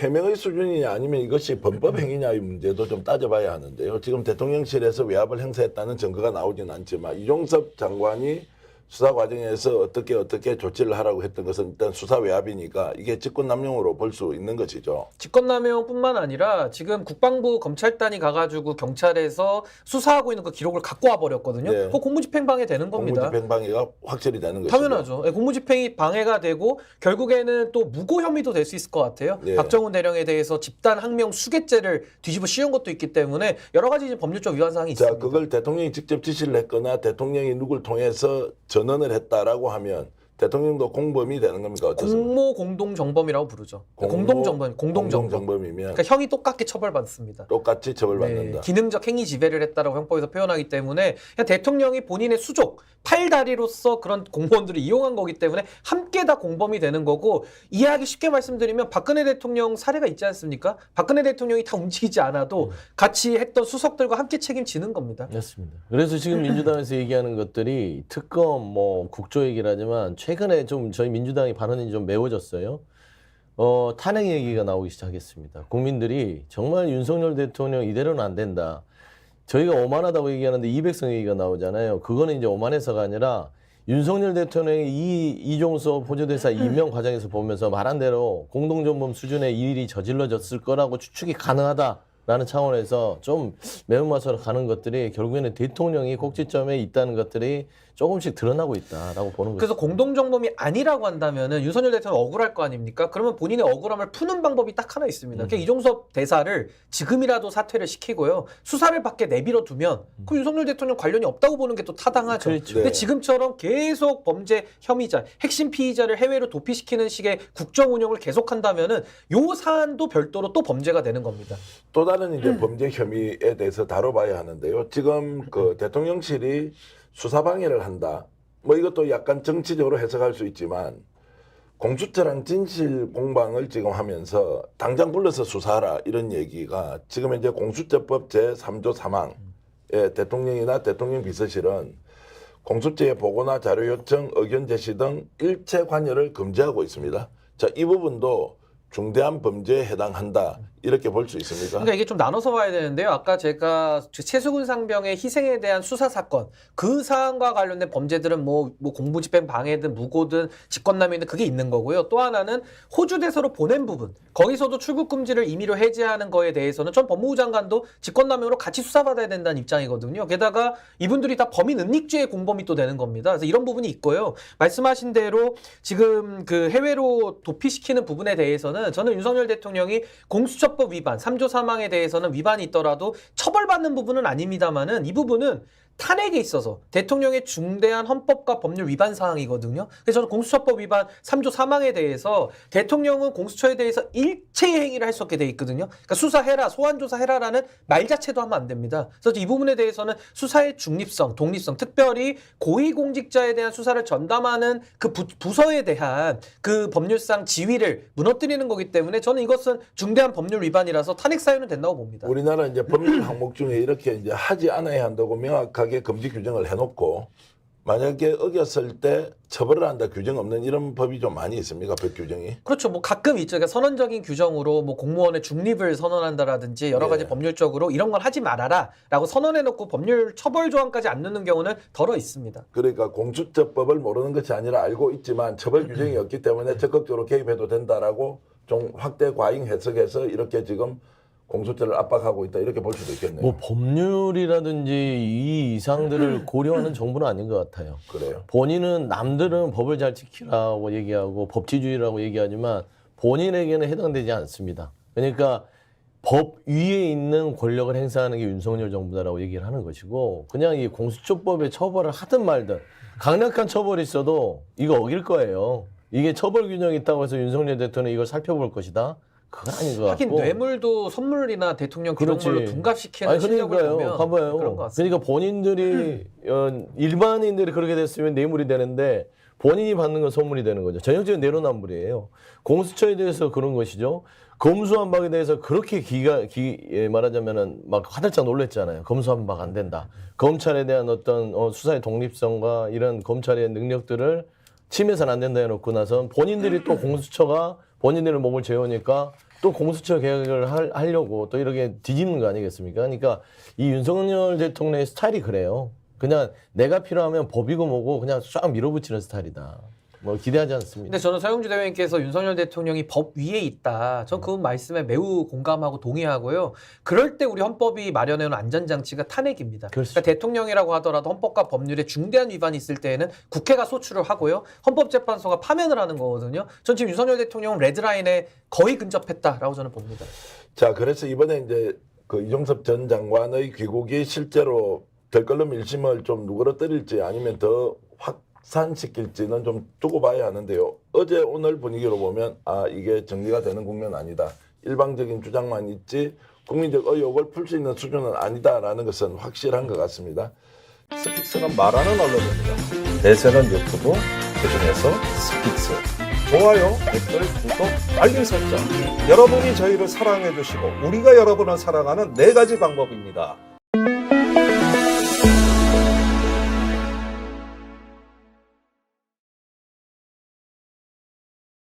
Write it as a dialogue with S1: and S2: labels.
S1: 해명의 수준이냐 아니면 이것이 범법 행위냐의 문제도 좀 따져봐야 하는데요. 지금 대통령실에서 외압을 행사했다는 증거가 나오지는 않지만 이종섭 장관이 수사 과정에서 어떻게 조치를 하라고 했던 것은 일단 수사 외압이니까 이게 직권남용으로 볼 수 있는 것이죠.
S2: 직권남용뿐만 아니라 지금 국방부 검찰단이 가가지고 경찰에서 수사하고 있는 그 기록을 갖고 와버렸거든요.
S1: 네.
S2: 그거 공무집행방해 되는 겁니다.
S1: 공무집행방해가 확실히 되는 것이죠.
S2: 당연하죠. 예, 공무집행이 방해가 되고 결국에는 또 무고 혐의도 될 수 있을 것 같아요.
S1: 네.
S2: 박정훈 대령에 대해서 집단 항명 수괴죄를 뒤집어 씌운 것도 있기 때문에 여러 가지 이제 법률적 위반 사항이
S1: 자,
S2: 있습니다.
S1: 그걸 대통령이 직접 지시를 했거나 대통령이 누굴 통해서 전언을 했다라고 하면 대통령도 공범이 되는 겁니까? 어떻습니까?
S2: 공모 공동정범이라고 부르죠. 공동정범.
S1: 공동정범이면
S2: 그러니까 형이 똑같게 처벌받습니다.
S1: 똑같이 처벌받는다.
S2: 기능적 행위 지배를 했다라고 형법에서 표현하기 때문에 그냥 대통령이 본인의 수족, 팔다리로서 그런 공무원들을 이용한 거기 때문에 함께 다 공범이 되는 거고 이해하기 쉽게 말씀드리면 박근혜 대통령 사례가 있지 않습니까? 박근혜 대통령이 다 움직이지 않아도 같이 했던 수석들과 함께 책임지는 겁니다.
S3: 맞습니다. 그래서 지금 민주당에서 얘기하는 것들이 특검, 뭐 국조 얘기를 하지만 최근에 좀 저희 민주당의 발언이 좀 매워졌어요. 탄핵 얘기가 나오기 시작했습니다. 국민들이 정말 윤석열 대통령 이대로는 안 된다. 저희가 오만하다고 얘기하는데 이백성 얘기가 나오잖아요. 그거는 이제 오만해서가 아니라 윤석열 대통령이 이종섭 호주대사 임명 과정에서 보면서 말한 대로 공동정범 수준의 일이 저질러졌을 거라고 추측이 가능하다라는 차원에서 좀 매운맛으로 가는 것들이 결국에는 대통령이 꼭지점에 있다는 것들이 조금씩 드러나고 있다라고 보는 거죠.
S2: 그래서 공동정범이 아니라고 한다면은 윤석열 대통령 억울할 거 아닙니까? 그러면 본인의 억울함을 푸는 방법이 딱 하나 있습니다. 그러니까 이종섭 대사를 지금이라도 사퇴를 시키고요. 수사를 받게 내버려 두면 그 윤석열 대통령 관련이 없다고 보는 게 또 타당하죠.
S3: 그렇죠.
S2: 근데
S1: 네.
S2: 지금처럼 계속 범죄 혐의자, 핵심 피의자를 해외로 도피시키는 식의 국정 운영을 계속한다면은 요 사안도 별도로 또 범죄가 되는 겁니다.
S1: 또 다른 이제 범죄 혐의에 대해서 다뤄봐야 하는데요. 지금 그 대통령실이 수사 방해를 한다. 뭐 이것도 약간 정치적으로 해석할 수 있지만 공수처랑 진실 공방을 지금 하면서 당장 불러서 수사하라 이런 얘기가 지금 이제 공수처법 제3조 3항에 대통령이나 대통령 비서실은 공수처의 보고나 자료 요청, 의견 제시 등 일체 관여를 금지하고 있습니다. 자, 이 부분도 중대한 범죄에 해당한다 이렇게 볼 수 있습니까?
S2: 그러니까 이게 좀 나눠서 봐야 되는데요. 아까 제가 최수근 상병의 희생에 대한 수사 사건 그 사안과 관련된 범죄들은 뭐 공무집행 방해든 무고든 직권남용이든 그게 있는 거고요. 또 하나는 호주 대사로 보낸 부분 거기서도 출국 금지를 임의로 해제하는 거에 대해서는 전 법무부 장관도 직권남용으로 같이 수사받아야 된다는 입장이거든요. 게다가 이분들이 다 범인 은닉죄의 공범이 또 되는 겁니다. 그래서 이런 부분이 있고요. 말씀하신 대로 지금 그 해외로 도피시키는 부분에 대해서는 저는 윤석열 대통령이 공수처법 위반, 3조 3항에 대해서는 위반이 있더라도 처벌받는 부분은 아닙니다만은 이 부분은 탄핵에 있어서 대통령의 중대한 헌법과 법률 위반 사항이거든요. 그래서 저는 공수처법 위반 3조 3항에 대해서 대통령은 공수처에 대해서 일체의 행위를 할 수 없게 돼 있거든요. 그러니까 수사해라, 소환조사해라라는 말 자체도 하면 안 됩니다. 그래서 이 부분에 대해서는 수사의 중립성, 독립성, 특별히 고위공직자에 대한 수사를 전담하는 그 부서에 대한 그 법률상 지위를 무너뜨리는 거기 때문에 저는 이것은 중대한 법률 위반이라서 탄핵 사유는 된다고 봅니다.
S1: 우리나라 이제 법률 항목 중에 이렇게 이제 하지 않아야 한다고 명확하게 금지 규정을 해놓고 만약에 어겼을 때 처벌을 한다 규정 없는 이런 법이 좀 많이 있습니까? 법 규정이?
S2: 그렇죠. 뭐 가끔 있죠. 그러니까 선언적인 규정으로 뭐 공무원의 중립을 선언한다라든지 여러 가지
S1: 네.
S2: 법률적으로 이런 건 하지 말아라라고 선언해놓고 법률 처벌 조항까지 안 넣는 경우는 덜어 있습니다.
S1: 그러니까 공수처법을 모르는 것이 아니라 알고 있지만 처벌 규정이 없기 때문에 적극적으로 개입해도 된다라고 좀 확대 과잉 해석해서 이렇게 지금 공수처를 압박하고 있다 이렇게 볼 수도 있겠네요.
S3: 뭐 법률이라든지 이 이상들을 고려하는 정부는 아닌 것 같아요.
S1: 그래요.
S3: 본인은 남들은 법을 잘 지키라고 얘기하고 법치주의라고 얘기하지만 본인에게는 해당되지 않습니다. 그러니까 법 위에 있는 권력을 행사하는 게 윤석열 정부다라고 얘기를 하는 것이고 그냥 이 공수처법에 처벌을 하든 말든 강력한 처벌이 있어도 이거 어길 거예요. 이게 처벌 균형이 있다고 해서 윤석열 대통령이 이걸 살펴볼 것이다. 그건 아닌 것 같고.
S2: 하긴 뇌물도 선물이나 대통령 기록물로
S3: 그렇지.
S2: 둔갑시키는 실력을 보면
S3: 봐봐요.
S2: 그런 것 같습니다.
S3: 그러니까 본인들이 일반인들이 그렇게 됐으면 뇌물이 되는데 본인이 받는 건 선물이 되는 거죠. 전형적인 내로남불이에요. 공수처에 대해서 그런 것이죠. 검수완박에 대해서 그렇게 말하자면은 막 화들짝 놀랬잖아요. 검수완박 안 된다. 검찰에 대한 어떤 수사의 독립성과 이런 검찰의 능력들을 침해서는 안 된다 해놓고 나서 본인들이 또 공수처가 본인들의 몸을 재우니까 또 공수처 개혁을 하려고 또 이렇게 뒤집는 거 아니겠습니까? 그러니까 이 윤석열 대통령의 스타일이 그래요. 그냥 내가 필요하면 법이고 뭐고 그냥 쫙 밀어붙이는 스타일이다. 뭐 기대하지 않습니다.
S2: 근데 저는 서영주 대변인께서 윤석열 대통령이 법 위에 있다. 전 그 말씀에 매우 공감하고 동의하고요. 그럴 때 우리 헌법이 마련해놓은 안전장치가 탄핵입니다.
S3: 그렇죠.
S2: 그러니까 대통령이라고 하더라도 헌법과 법률에 중대한 위반이 있을 때에는 국회가 소추를 하고요. 헌법재판소가 파면을 하는 거거든요. 전 지금 윤석열 대통령은 레드라인에 거의 근접했다라고 저는 봅니다.
S1: 자, 그래서 이번에 이제 그 이종섭 전 장관의 귀국이 실제로 별걸로 1심을 좀 누그러뜨릴지 아니면 더 확산시킬지는 좀 두고 봐야 하는데요. 어제 오늘 분위기로 보면 아, 이게 정리가 되는 국면 아니다. 일방적인 주장만 있지 국민적 의혹을 풀 수 있는 수준은 아니다라는 것은 확실한 것 같습니다.
S4: 스픽스는 말하는 언론입니다. 대세는 유튜브, 그중에서 스픽스. 좋아요, 댓글, 구독, 알림 설정. 여러분이 저희를 사랑해 주시고 우리가 여러분을 사랑하는 4가지 방법입니다.